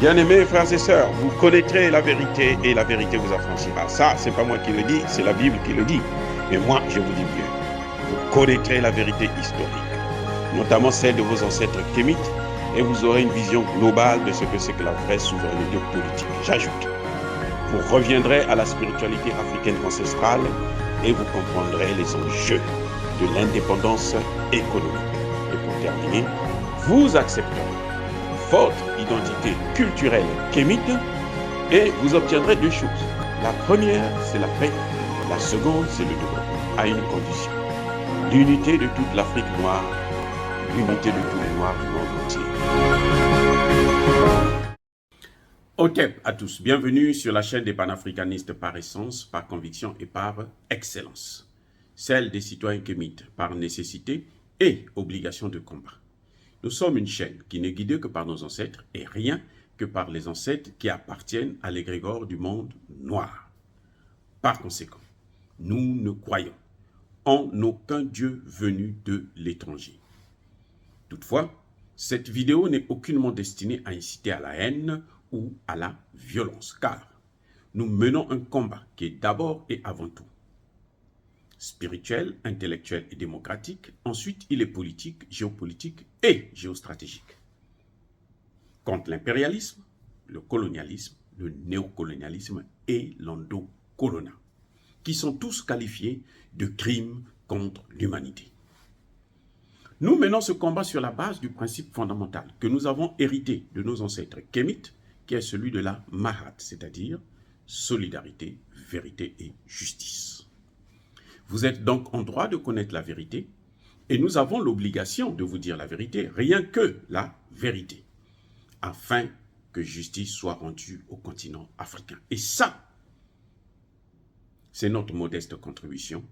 Bien-aimés frères et sœurs, vous connaîtrez la vérité et la vérité vous affranchira. Ça, c'est pas moi qui le dis, c'est la Bible qui le dit. Mais moi, je vous dis mieux. Vous connaîtrez la vérité historique, notamment celle de vos ancêtres kémites, et vous aurez une vision globale de ce que c'est que la vraie souveraineté politique. J'ajoute, vous reviendrez à la spiritualité africaine ancestrale et vous comprendrez les enjeux de l'indépendance économique. Et pour terminer, vous accepterez votre identité culturelle kémite et vous obtiendrez deux choses. La première, c'est la paix. La seconde, c'est le développement, à une condition. L'unité de toute l'Afrique noire, l'unité de tous les Noirs du monde entier. Otep à tous, bienvenue sur la chaîne des panafricanistes par essence, par conviction et par excellence. Celle des citoyens kémites par nécessité et obligation de combat. Nous sommes une chaîne qui n'est guidée que par nos ancêtres et rien que par les ancêtres qui appartiennent à l'égrégore du monde noir. Par conséquent, nous ne croyons en aucun Dieu venu de l'étranger. Toutefois, cette vidéo n'est aucunement destinée à inciter à la haine ou à la violence, car nous menons un combat qui est d'abord et avant tout spirituel, intellectuel et démocratique. Ensuite, il est politique, géopolitique et géostratégique. Contre l'impérialisme, le colonialisme, le néocolonialisme et l'endocoloniat, qui sont tous qualifiés de crimes contre l'humanité. Nous menons ce combat sur la base du principe fondamental que nous avons hérité de nos ancêtres kémites, qui est celui de la Mahat, c'est-à-dire solidarité, vérité et justice. Vous êtes donc en droit de connaître la vérité et nous avons l'obligation de vous dire la vérité, rien que la vérité, afin que justice soit rendue au continent africain. Et ça, c'est notre modeste contribution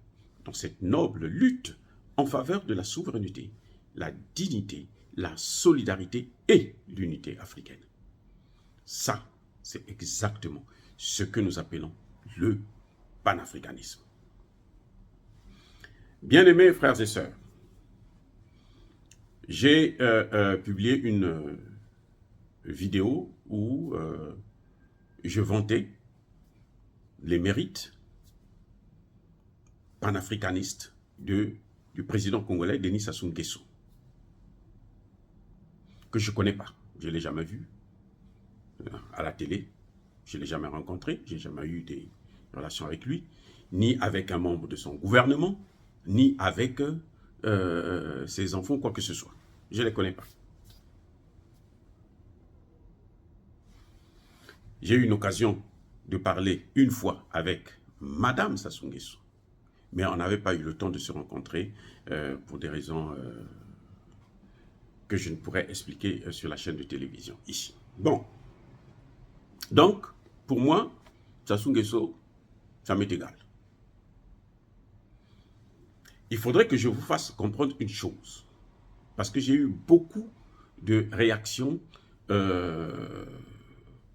dans cette noble lutte en faveur de la souveraineté, la dignité, la solidarité et l'unité africaine. Ça, c'est exactement ce que nous appelons le panafricanisme. Bien-aimés frères et sœurs, j'ai publié une vidéo où je vantais les mérites panafricanistes du président congolais Denis Sassou Nguesso, que je ne connais pas, je ne l'ai jamais vu à la télé, je ne l'ai jamais rencontré, je n'ai jamais eu des relations avec lui, ni avec un membre de son gouvernement, ni avec ses enfants, quoi que ce soit. Je ne les connais pas. J'ai eu une occasion de parler une fois avec Madame Sassou Nguesso, mais on n'avait pas eu le temps de se rencontrer pour des raisons que je ne pourrais expliquer sur la chaîne de télévision ici. Bon, donc, pour moi, Sassou Nguesso, ça m'est égal. Il faudrait que je vous fasse comprendre une chose, parce que j'ai eu beaucoup de réactions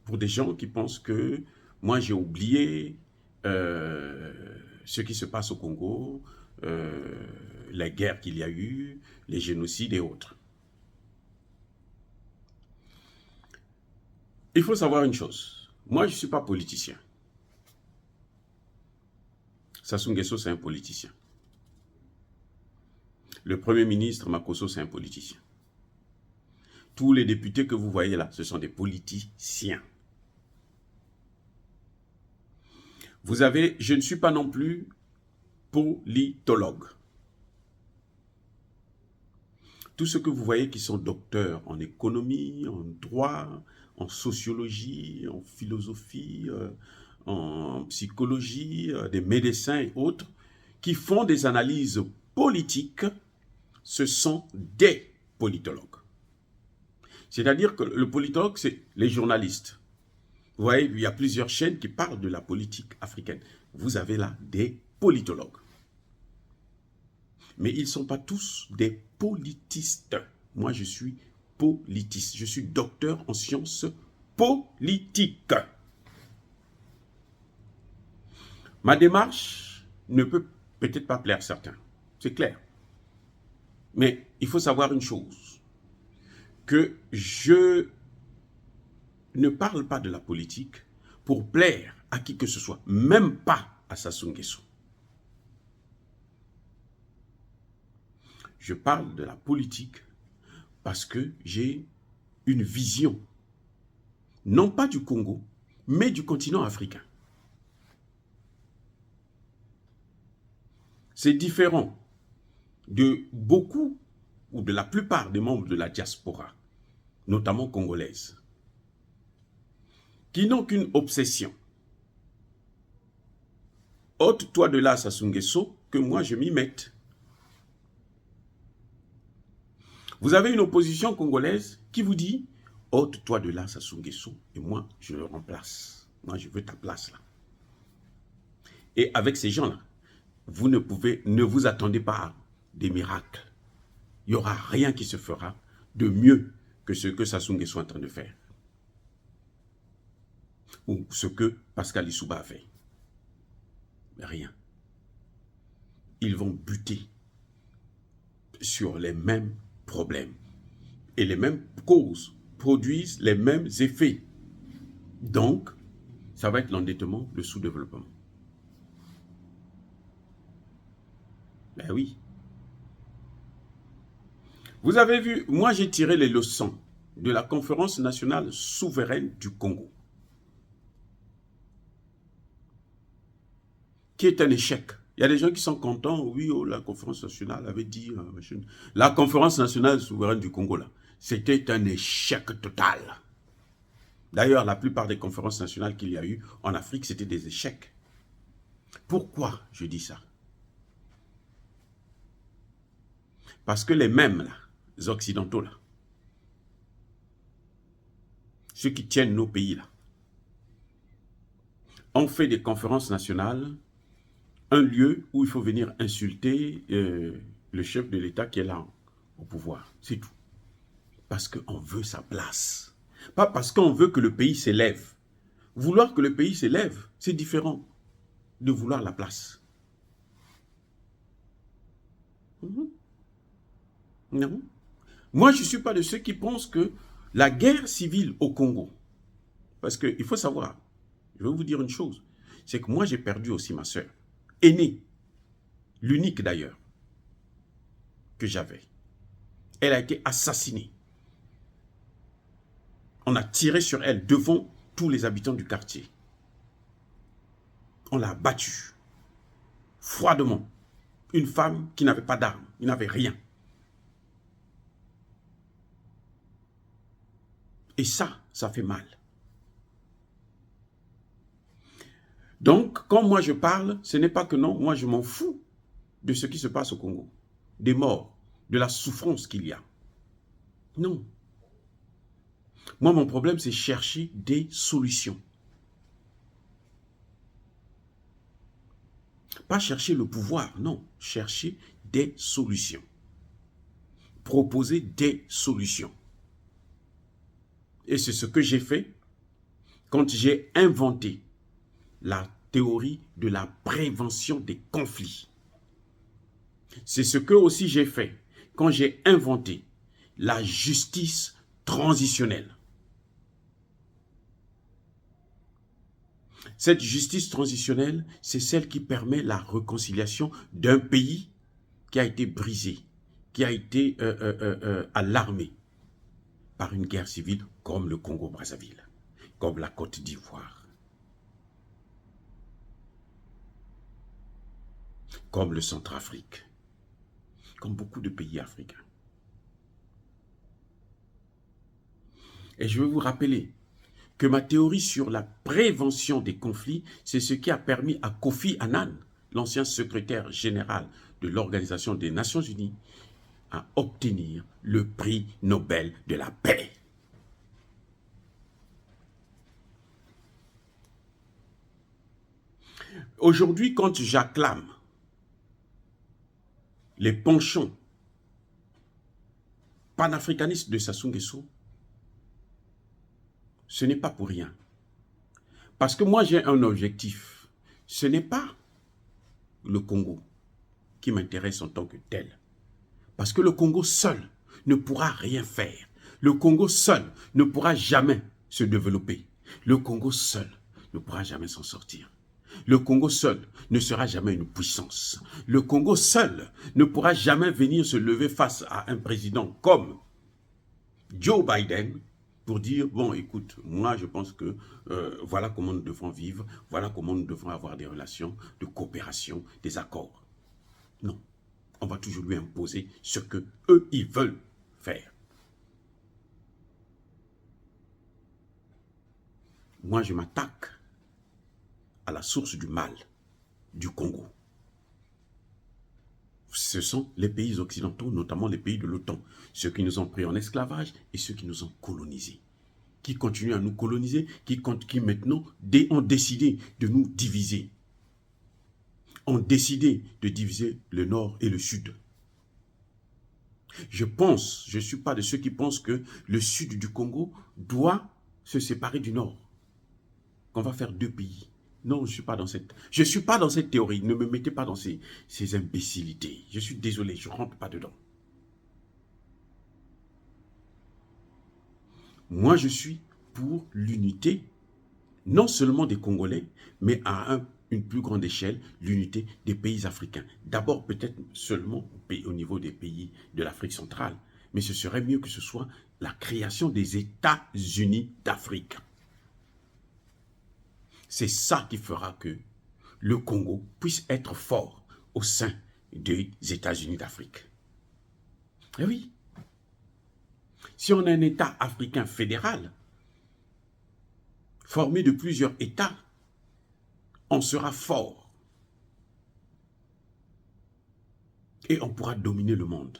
pour des gens qui pensent que moi j'ai oublié ce qui se passe au Congo, la guerre qu'il y a eu, les génocides et autres. Il faut savoir une chose, moi je ne suis pas politicien. Sassou Nguesso c'est un politicien. Le Premier ministre Makosso, c'est un politicien. Tous les députés que vous voyez là, ce sont des politiciens. Vous avez, je ne suis pas non plus politologue. Tous ceux que vous voyez qui sont docteurs en économie, en droit, en sociologie, en philosophie, en psychologie, des médecins et autres, qui font des analyses politiques, ce sont des politologues. C'est-à-dire que le politologue, c'est les journalistes. Vous voyez, il y a plusieurs chaînes qui parlent de la politique africaine. Vous avez là des politologues. Mais ils ne sont pas tous des politistes. Moi, je suis politiste. Je suis docteur en sciences politiques. Ma démarche ne peut peut-être pas plaire à certains. C'est clair. Mais il faut savoir une chose, que je ne parle pas de la politique pour plaire à qui que ce soit, même pas à Sassou Nguesso. Je parle de la politique parce que j'ai une vision, non pas du Congo, mais du continent africain. C'est différent de beaucoup ou de la plupart des membres de la diaspora, notamment congolaise, qui n'ont qu'une obsession. Ôte-toi de là, Sassou Nguesso, que moi je m'y mette. Vous avez une opposition congolaise qui vous dit « Ôte-toi de là, Sassou Nguesso, et moi, je le remplace. Moi, je veux ta place là. » Et avec ces gens-là, vous ne vous attendez pas à des miracles. Il n'y aura rien qui se fera de mieux que ce que Sassou Nguesso est en train de faire. Ou ce que Pascal Lissouba a fait. Rien. Ils vont buter sur les mêmes problèmes. Et les mêmes causes produisent les mêmes effets. Donc, ça va être l'endettement, le sous-développement. Ben oui. Vous avez vu, moi j'ai tiré les leçons de la conférence nationale souveraine du Congo, qui est un échec. Il y a des gens qui sont contents, oui, oh, la conférence nationale avait dit, la conférence nationale souveraine du Congo, là, c'était un échec total. D'ailleurs, la plupart des conférences nationales qu'il y a eu en Afrique, c'était des échecs. Pourquoi je dis ça? Parce que les mêmes, là, les occidentaux, là, ceux qui tiennent nos pays, là, ont fait des conférences nationales, un lieu où il faut venir insulter le chef de l'État qui est là au pouvoir. C'est tout. Parce qu'on veut sa place. Pas parce qu'on veut que le pays s'élève. Vouloir que le pays s'élève, c'est différent de vouloir la place. Non. Moi, je ne suis pas de ceux qui pensent que la guerre civile au Congo, parce qu'il faut savoir, je vais vous dire une chose, c'est que moi, j'ai perdu aussi ma sœur, aînée, l'unique d'ailleurs, que j'avais. Elle a été assassinée. On a tiré sur elle devant tous les habitants du quartier. On l'a battue, froidement. Une femme qui n'avait pas d'armes, qui n'avait rien. Et ça fait mal. Donc, quand moi je parle, ce n'est pas que non, moi je m'en fous de ce qui se passe au Congo, des morts, de la souffrance qu'il y a. Non. Moi, mon problème, c'est chercher des solutions. Pas chercher le pouvoir, non. Chercher des solutions. Proposer des solutions. Et c'est ce que j'ai fait quand j'ai inventé la théorie de la prévention des conflits. C'est ce que aussi j'ai fait quand j'ai inventé la justice transitionnelle. Cette justice transitionnelle, c'est celle qui permet la réconciliation d'un pays qui a été brisé, qui a été alarmé par une guerre civile comme le Congo-Brazzaville, comme la Côte d'Ivoire, comme le Centrafrique, comme beaucoup de pays africains. Et je veux vous rappeler que ma théorie sur la prévention des conflits, c'est ce qui a permis à Kofi Annan, l'ancien secrétaire général de l'Organisation des Nations Unies, à obtenir le prix Nobel de la paix. Aujourd'hui, quand j'acclame les penchants panafricanistes de Sassou Nguesso, ce n'est pas pour rien. Parce que moi, j'ai un objectif. Ce n'est pas le Congo qui m'intéresse en tant que tel. Parce que le Congo seul ne pourra rien faire. Le Congo seul ne pourra jamais se développer. Le Congo seul ne pourra jamais s'en sortir. Le Congo seul ne sera jamais une puissance. Le Congo seul ne pourra jamais venir se lever face à un président comme Joe Biden pour dire, bon, écoute, moi je pense que voilà comment nous devons vivre, voilà comment nous devons avoir des relations de coopération, des accords. Non, on va toujours lui imposer ce que eux ils veulent faire. Moi, je m'attaque à la source du mal du Congo. Ce sont les pays occidentaux, notamment les pays de l'OTAN, ceux qui nous ont pris en esclavage et ceux qui nous ont colonisés, qui continuent à nous coloniser, qui maintenant ont décidé de nous diviser, ont décidé de diviser le nord et le sud. Je ne suis pas de ceux qui pensent que le sud du Congo doit se séparer du nord, qu'on va faire deux pays. Non, je ne suis pas dans cette théorie. Ne me mettez pas dans ces imbécilités. Je suis désolé, je ne rentre pas dedans. Moi, je suis pour l'unité, non seulement des Congolais, mais à une plus grande échelle, l'unité des pays africains. D'abord, peut-être seulement au niveau des pays de l'Afrique centrale, mais ce serait mieux que ce soit la création des États-Unis d'Afrique. C'est ça qui fera que le Congo puisse être fort au sein des États-Unis d'Afrique. Eh oui. Si on a un État africain fédéral, formé de plusieurs États, on sera fort. Et on pourra dominer le monde.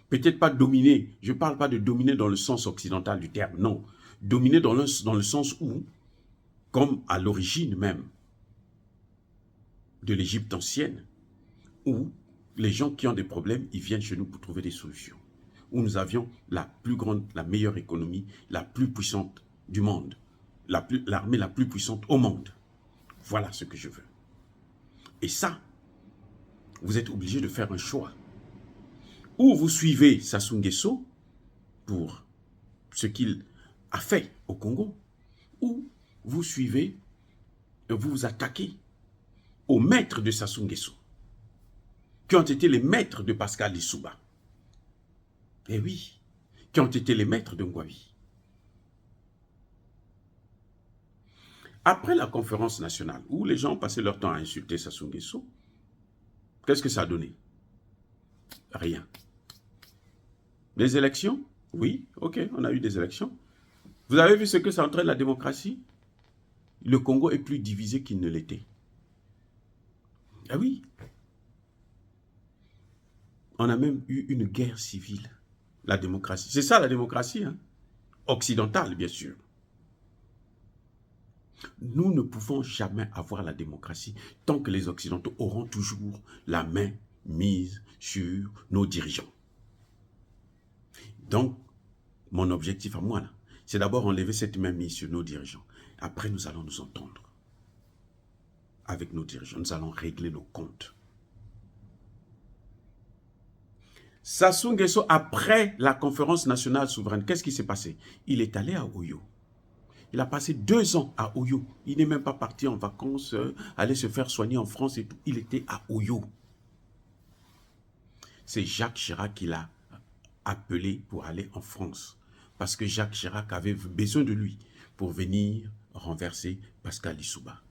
Peut-être pas dominer, je ne parle pas de dominer dans le sens occidental du terme, non. Dominer dans le sens où, comme à l'origine même de l'Égypte ancienne, où les gens qui ont des problèmes, ils viennent chez nous pour trouver des solutions. Où nous avions la meilleure économie, la plus puissante du monde, l'armée la plus puissante au monde. Voilà ce que je veux. Et ça, vous êtes obligé de faire un choix. Ou vous suivez Sassou Nguesso pour ce qu'il a fait au Congo, ou vous suivez, vous vous attaquez aux maîtres de Sassou Nguesso, qui ont été les maîtres de Pascal Lissouba. Eh oui, qui ont été les maîtres de Ngouabi. Après la conférence nationale, où les gens ont passé leur temps à insulter Sassou Nguesso, qu'est-ce que ça a donné? Rien. Les élections? Oui, ok, on a eu des élections. Vous avez vu ce que ça entraîne la démocratie? Le Congo est plus divisé qu'il ne l'était. Ah oui. On a même eu une guerre civile. La démocratie. C'est ça la démocratie, hein? Occidentale, bien sûr. Nous ne pouvons jamais avoir la démocratie tant que les Occidentaux auront toujours la main mise sur nos dirigeants. Donc, mon objectif à moi, c'est d'abord enlever cette main mise sur nos dirigeants. Après, nous allons nous entendre avec nos dirigeants. Nous allons régler nos comptes. Sassou Nguesso, après la conférence nationale souveraine, qu'est-ce qui s'est passé? Il est allé à Oyo. Il a passé 2 ans à Oyo. Il n'est même pas parti en vacances, aller se faire soigner en France et tout. Il était à Oyo. C'est Jacques Chirac qui l'a appelé pour aller en France. Parce que Jacques Chirac avait besoin de lui pour venir renverser Pascal Lissouba.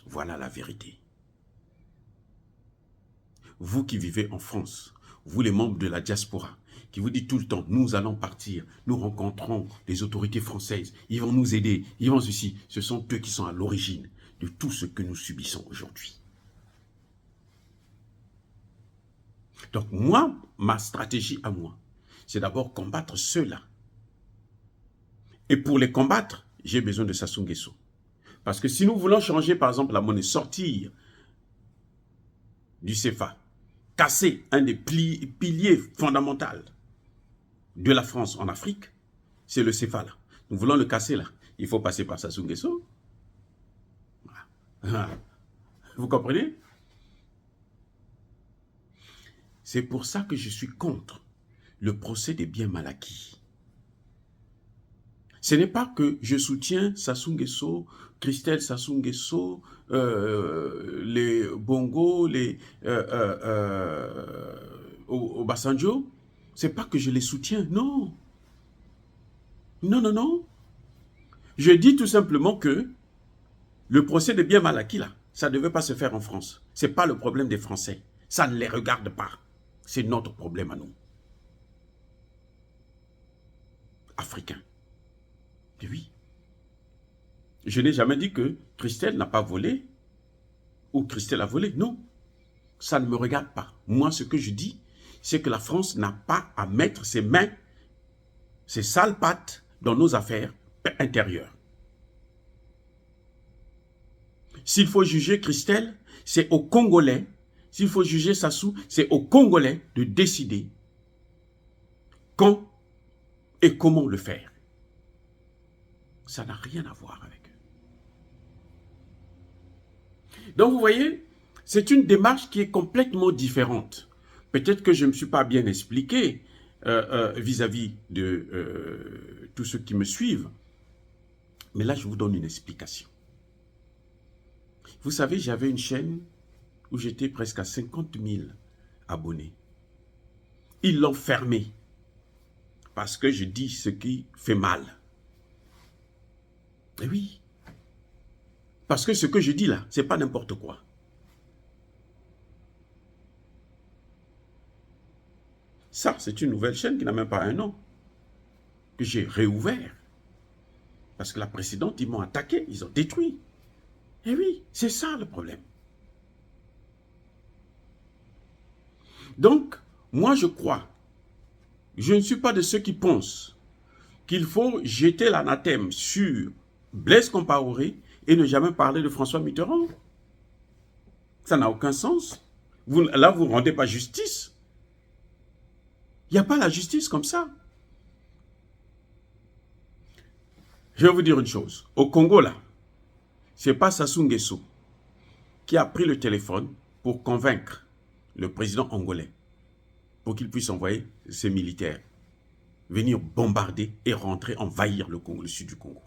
Voilà la vérité. Vous qui vivez en France, vous les membres de la diaspora, qui vous dites tout le temps, nous allons partir, nous rencontrons les autorités françaises, ils vont nous aider, ils vont ceci. Ce sont eux qui sont à l'origine de tout ce que nous subissons aujourd'hui. Donc moi, ma stratégie à moi, c'est d'abord combattre ceux-là. Et pour les combattre, j'ai besoin de Sassou Nguesso. Parce que si nous voulons changer, par exemple, la monnaie, sortir du CFA, casser un des piliers fondamentaux de la France en Afrique, c'est le CFA là. Nous voulons le casser là. Il faut passer par Sassou Nguesso. Voilà. Vous comprenez? C'est pour ça que je suis contre le procès des biens mal acquis. Ce n'est pas que je soutiens Sassou Nguesso, Christelle Sassou Nguesso, les Bongo, les Obasanjo. Ce n'est pas que je les soutiens, non. Non, non, non. Je dis tout simplement que le procès des biens mal acquis, là, ça ne devait pas se faire en France. Ce n'est pas le problème des Français. Ça ne les regarde pas. C'est notre problème à nous. Africains. Et oui. Je n'ai jamais dit que Christelle n'a pas volé ou Christelle a volé. Non. Ça ne me regarde pas. Moi, ce que je dis, c'est que la France n'a pas à mettre ses mains, ses sales pattes dans nos affaires intérieures. S'il faut juger Christelle, c'est aux Congolais. S'il faut juger Sassou, c'est aux Congolais de décider quand et comment le faire. Ça n'a rien à voir avec eux. Donc vous voyez, c'est une démarche qui est complètement différente. Peut-être que je ne me suis pas bien expliqué vis-à-vis de tous ceux qui me suivent. Mais là, je vous donne une explication. Vous savez, j'avais une chaîne où j'étais presque à 50 000 abonnés. Ils l'ont fermée parce que je dis ce qui fait mal. Et oui. Parce que ce que je dis là, ce n'est pas n'importe quoi. Ça, c'est une nouvelle chaîne qui n'a même pas un an, que j'ai réouvert. Parce que la précédente, ils m'ont attaqué, ils ont détruit. Et oui, c'est ça le problème. Donc, moi je crois, je ne suis pas de ceux qui pensent qu'il faut jeter l'anathème sur Blaise Compaoré et ne jamais parler de François Mitterrand. Ça n'a aucun sens. Là, vous ne rendez pas justice. Il n'y a pas la justice comme ça. Je vais vous dire une chose. Au Congo, là, ce n'est pas Sassou Nguesso qui a pris le téléphone pour convaincre le président angolais pour qu'il puisse envoyer ses militaires venir bombarder et rentrer, envahir le Congo, le sud du Congo.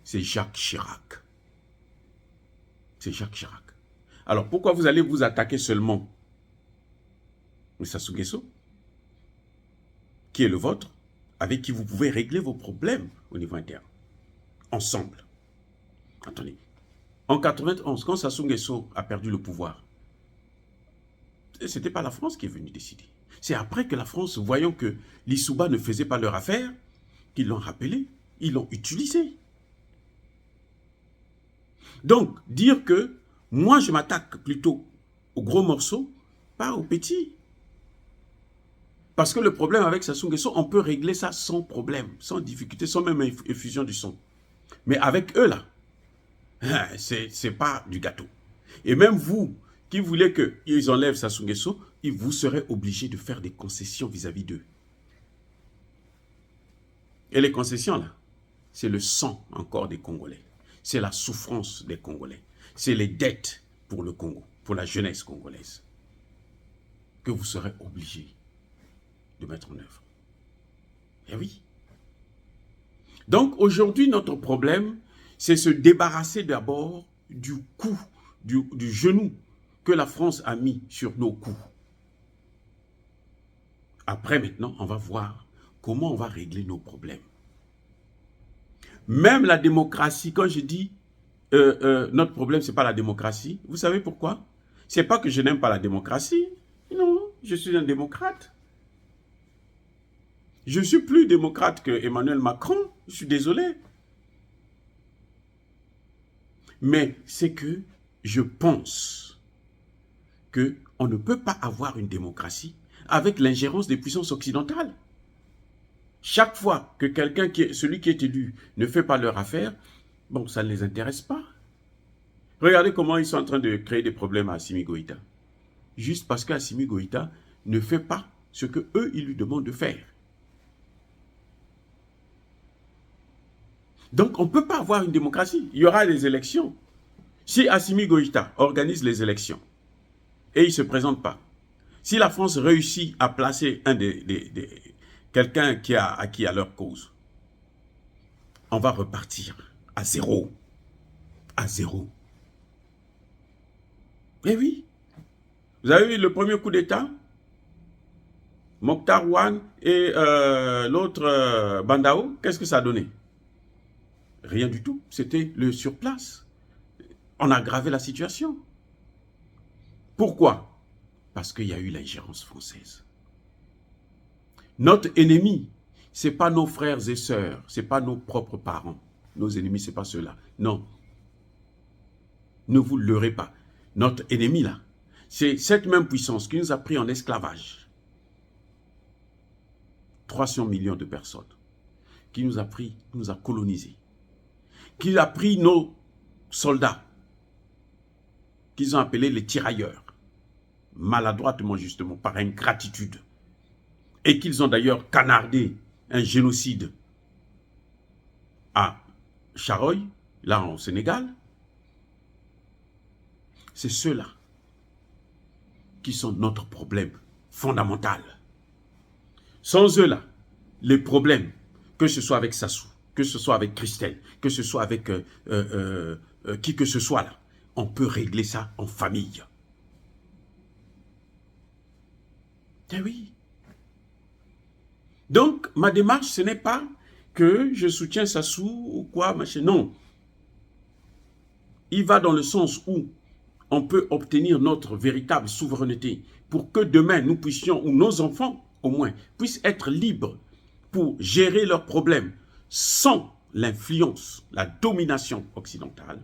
C'est Jacques Chirac. C'est Jacques Chirac. Alors, pourquoi vous allez vous attaquer seulement à Sassou Nguesso, qui est le vôtre, avec qui vous pouvez régler vos problèmes au niveau interne, ensemble. Attendez, en 91, quand Sassou Nguesso a perdu le pouvoir, ce n'était pas la France qui est venue décider. C'est après que la France, voyant que l'Issouba ne faisait pas leur affaire, qu'ils l'ont rappelé, ils l'ont utilisé. Donc, dire que moi, je m'attaque plutôt aux gros morceaux, pas aux petits. Parce que le problème avec Sassou Nguesso, on peut régler ça sans problème, sans difficulté, sans même effusion du son. Mais avec eux, là, c'est pas du gâteau. Et même vous, qui voulez qu'ils enlèvent Sassou Nguesso, vous serez obligé de faire des concessions vis-à-vis d'eux. Et les concessions, là, c'est le sang encore des Congolais. C'est la souffrance des Congolais. C'est les dettes pour le Congo, pour la jeunesse congolaise, que vous serez obligé de mettre en œuvre. Eh oui. Donc aujourd'hui, notre problème, c'est se débarrasser d'abord du coup, du genou que la France a mis sur nos coups. Après, maintenant, on va voir comment on va régler nos problèmes. Même la démocratie, quand je dis notre problème, ce n'est pas la démocratie, vous savez pourquoi? Ce n'est pas que je n'aime pas la démocratie. Non, je suis un démocrate. Je suis plus démocrate que Emmanuel Macron, je suis désolé. Mais c'est que je pense qu'on ne peut pas avoir une démocratie avec l'ingérence des puissances occidentales. Chaque fois que celui qui est élu, ne fait pas leur affaire, bon, ça ne les intéresse pas. Regardez comment ils sont en train de créer des problèmes à Assimi Goïta. Juste parce qu'Assimi Goïta ne fait pas ce qu'eux, ils lui demandent de faire. Donc, on ne peut pas avoir une démocratie. Il y aura des élections. Si Assimi Goïta organise les élections et il ne se présente pas, Si la France réussit à placer quelqu'un qui a acquis à leur cause, on va repartir à zéro. À zéro. Eh oui. Vous avez vu le premier coup d'État? Mokhtar Ouane et l'autre Bandao, qu'est-ce que ça a donné? Rien du tout. C'était le surplace. On a aggravé la situation. Pourquoi? Parce qu'il y a eu l'ingérence française. Notre ennemi, ce n'est pas nos frères et sœurs, ce n'est pas nos propres parents. Nos ennemis, ce n'est pas ceux-là. Non. Ne vous leurrez pas. Notre ennemi, là, c'est cette même puissance qui nous a pris en esclavage. 300 millions de personnes. Qui nous a pris, nous a colonisés. Qui a pris nos soldats. Qu'ils ont appelés les tirailleurs. Maladroitement, justement, par ingratitude. Et qu'ils ont d'ailleurs canardé un génocide à Charoy, là au Sénégal. C'est ceux-là qui sont notre problème fondamental. Sans eux-là, les problèmes, que ce soit avec Sassou, que ce soit avec Christelle, que ce soit avec qui que ce soit là, on peut régler ça en famille. Eh oui. Donc, ma démarche, ce n'est pas que je soutiens Sassou ou quoi, machin. Non. Il va dans le sens où on peut obtenir notre véritable souveraineté pour que demain, nous puissions, ou nos enfants, au moins, puissent être libres pour gérer leurs problèmes sans l'influence, la domination occidentale.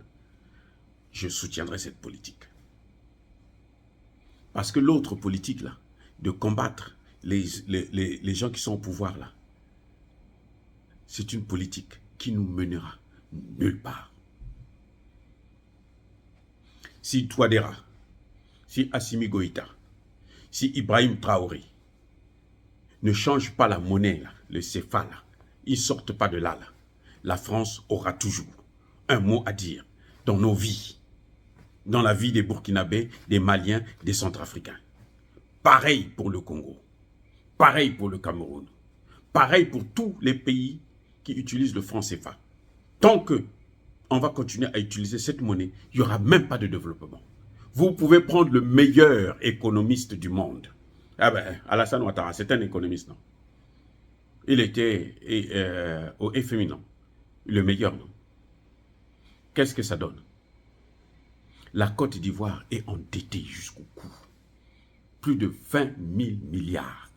Je soutiendrai cette politique. Parce que l'autre politique, là, de combattre les gens qui sont au pouvoir, là, c'est une politique qui nous mènera nulle part. Si Touadéra, si Assimi Goïta, si Ibrahim Traoré ne changent pas la monnaie, là, le CFA, là, ils ne sortent pas de là, là, la France aura toujours un mot à dire dans nos vies, dans la vie des Burkinabés, des Maliens, des Centrafricains. Pareil pour le Congo, pareil pour le Cameroun, pareil pour tous les pays qui utilisent le franc CFA. Tant que on va continuer à utiliser cette monnaie, il n'y aura même pas de développement. Vous pouvez prendre le meilleur économiste du monde. Ah ben, Alassane Ouattara, c'est un économiste, non? Il était au FMI, non? Le meilleur, non? Qu'est-ce que ça donne? La Côte d'Ivoire est endettée jusqu'au cou. Plus de 20 000 milliards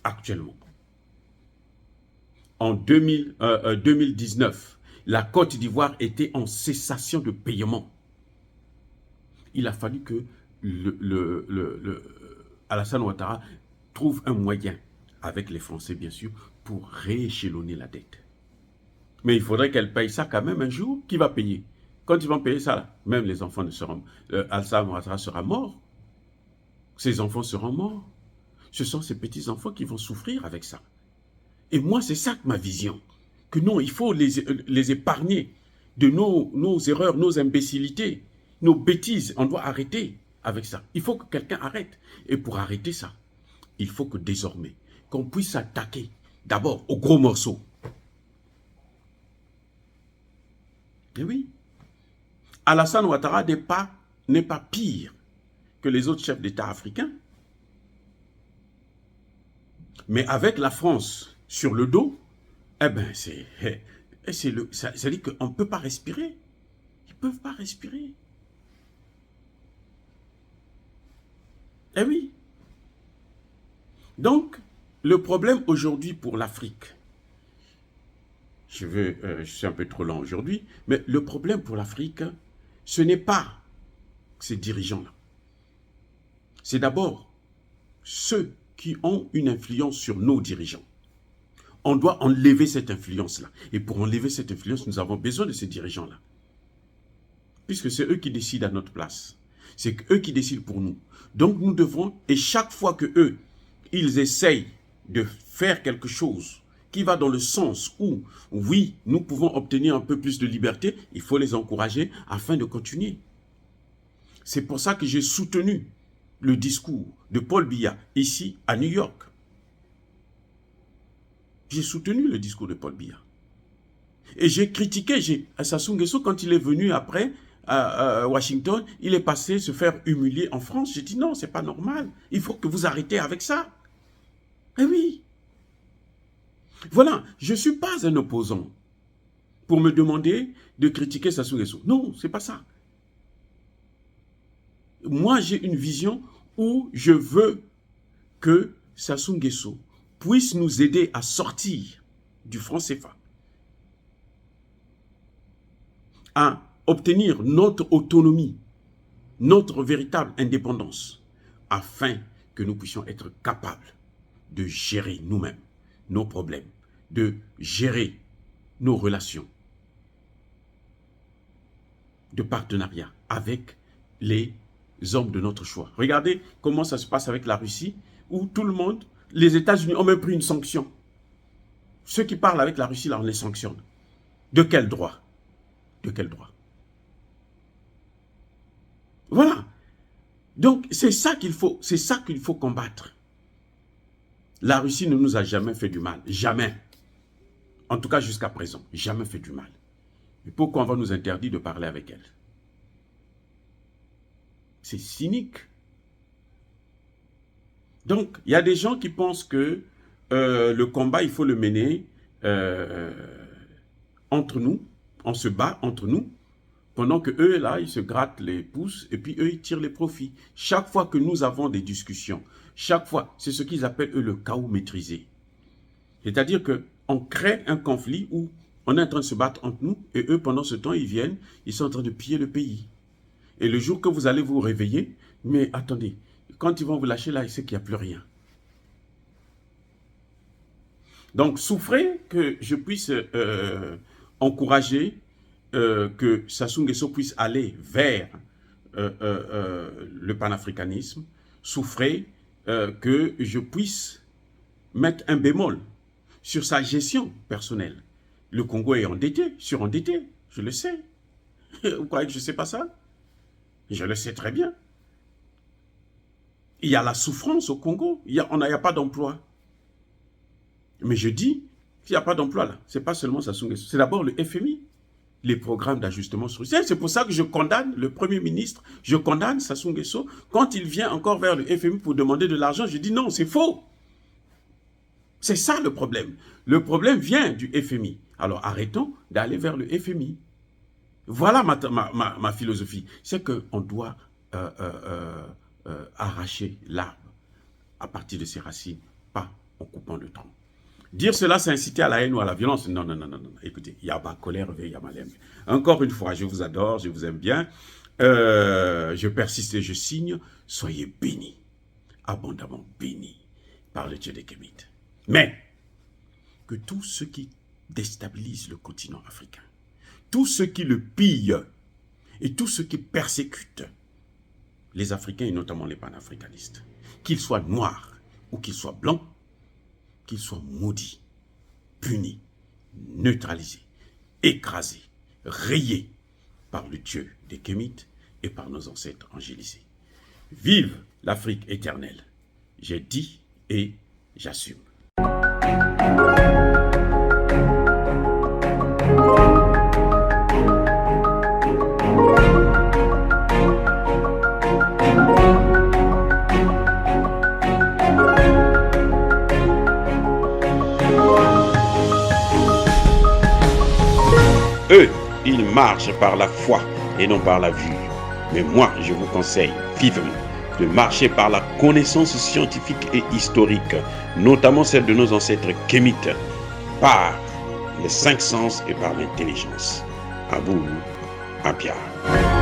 actuellement. En 2019, la Côte d'Ivoire était en cessation de paiement. Il a fallu que Alassane Ouattara trouve un moyen, avec les Français bien sûr, pour rééchelonner la dette. Mais il faudrait qu'elle paye ça quand même un jour. Qui va payer? Quand ils vont payer ça, là, même les enfants ne seront... Alassane Ouattara sera mort. Ses enfants seront morts. Ce sont ces petits-enfants qui vont souffrir avec ça. Et moi, c'est ça que ma vision. Que non, il faut les épargner de nos erreurs, nos imbécilités, nos bêtises. On doit arrêter avec ça. Il faut que quelqu'un arrête. Et pour arrêter ça, il faut que désormais, qu'on puisse s'attaquer d'abord aux gros morceaux. Et oui, Alassane Ouattara n'est pas pire que les autres chefs d'État africains. Mais avec la France sur le dos, eh bien, ça dit qu'on ne peut pas respirer. Ils ne peuvent pas respirer. Eh oui. Donc, le problème aujourd'hui pour l'Afrique, je suis un peu trop lent aujourd'hui, mais le problème pour l'Afrique, ce n'est pas ces dirigeants-là. C'est d'abord ceux qui ont une influence sur nos dirigeants. On doit enlever cette influence-là. Et pour enlever cette influence, nous avons besoin de ces dirigeants-là. Puisque c'est eux qui décident à notre place. C'est eux qui décident pour nous. Donc nous devons, et chaque fois que eux, ils essayent de faire quelque chose qui va dans le sens où, oui, nous pouvons obtenir un peu plus de liberté, il faut les encourager afin de continuer. C'est pour ça que j'ai soutenu le discours de Paul Biya ici à New York. J'ai soutenu le discours de Paul Biya. Et j'ai critiqué Sassou Nguesso quand il est venu après à Washington, il est passé se faire humilier en France. J'ai dit non, c'est pas normal. Il faut que vous arrêtez avec ça. Eh oui. Voilà, je ne suis pas un opposant pour me demander de critiquer Sassou Nguesso. Non, c'est pas ça. Moi, j'ai une vision où je veux que Sassou Nguesso puisse nous aider à sortir du franc CFA, à obtenir notre autonomie, notre véritable indépendance, afin que nous puissions être capables de gérer nous-mêmes nos problèmes, de gérer nos relations de partenariat avec les hommes de notre choix. Regardez comment ça se passe avec la Russie, où tout le monde, les États-Unis ont même pris une sanction. Ceux qui parlent avec la Russie, là, on les sanctionne. De quel droit? De quel droit? Voilà. Donc, c'est ça qu'il faut combattre. La Russie ne nous a jamais fait du mal. Jamais. En tout cas, jusqu'à présent. Jamais fait du mal. Mais pourquoi on va nous interdire de parler avec elle? C'est cynique. Donc, il y a des gens qui pensent que le combat, il faut le mener entre nous. On se bat entre nous. Pendant que eux, là, ils se grattent les pouces et puis eux, ils tirent les profits. Chaque fois que nous avons des discussions, chaque fois, c'est ce qu'ils appellent, eux, le chaos maîtrisé. C'est-à-dire qu'on crée un conflit où on est en train de se battre entre nous et eux, pendant ce temps, ils viennent, ils sont en train de piller le pays. Et le jour que vous allez vous réveiller, mais attendez, quand ils vont vous lâcher là, ils savent qu'il n'y a plus rien. Donc, souffrez que je puisse encourager que Sassou Nguesso puisse aller vers le panafricanisme. Souffrez que je puisse mettre un bémol sur sa gestion personnelle. Le Congo est endetté, surendetté, je le sais. Vous croyez que je ne sais pas ça? Je le sais très bien. Il y a la souffrance au Congo, il n'y a pas d'emploi. Mais je dis, s'il n'y a pas d'emploi là, ce n'est pas seulement Sassou Nguesso, c'est d'abord le FMI, les programmes d'ajustement structurel. C'est pour ça que je condamne le Premier ministre, je condamne Sassou Nguesso. Quand il vient encore vers le FMI pour demander de l'argent, je dis non, c'est faux. C'est ça le problème. Le problème vient du FMI. Alors arrêtons d'aller vers le FMI. Voilà ma philosophie. C'est qu'on doit arracher l'arbre à partir de ses racines, pas en coupant le tronc. Dire cela, c'est inciter à la haine ou à la violence. Non, non, non, non, non. Écoutez, il y a ma colère, il y a ma lème. Encore une fois, je vous adore, je vous aime bien. Je persiste et je signe. Soyez bénis, abondamment bénis par le Dieu des Kémites. Mais que tous ceux qui déstabilisent le continent africain, tous ceux qui le pillent et tous ceux qui persécutent les Africains et notamment les panafricanistes, qu'ils soient noirs ou qu'ils soient blancs, qu'ils soient maudits, punis, neutralisés, écrasés, rayés par le Dieu des Kémites et par nos ancêtres angélisés. Vive l'Afrique éternelle. J'ai dit et j'assume. Eux, ils marchent par la foi et non par la vue. Mais moi, je vous conseille vivement de marcher par la connaissance scientifique et historique, notamment celle de nos ancêtres kémites, par les 5 sens et par l'intelligence. À vous, à Pierre.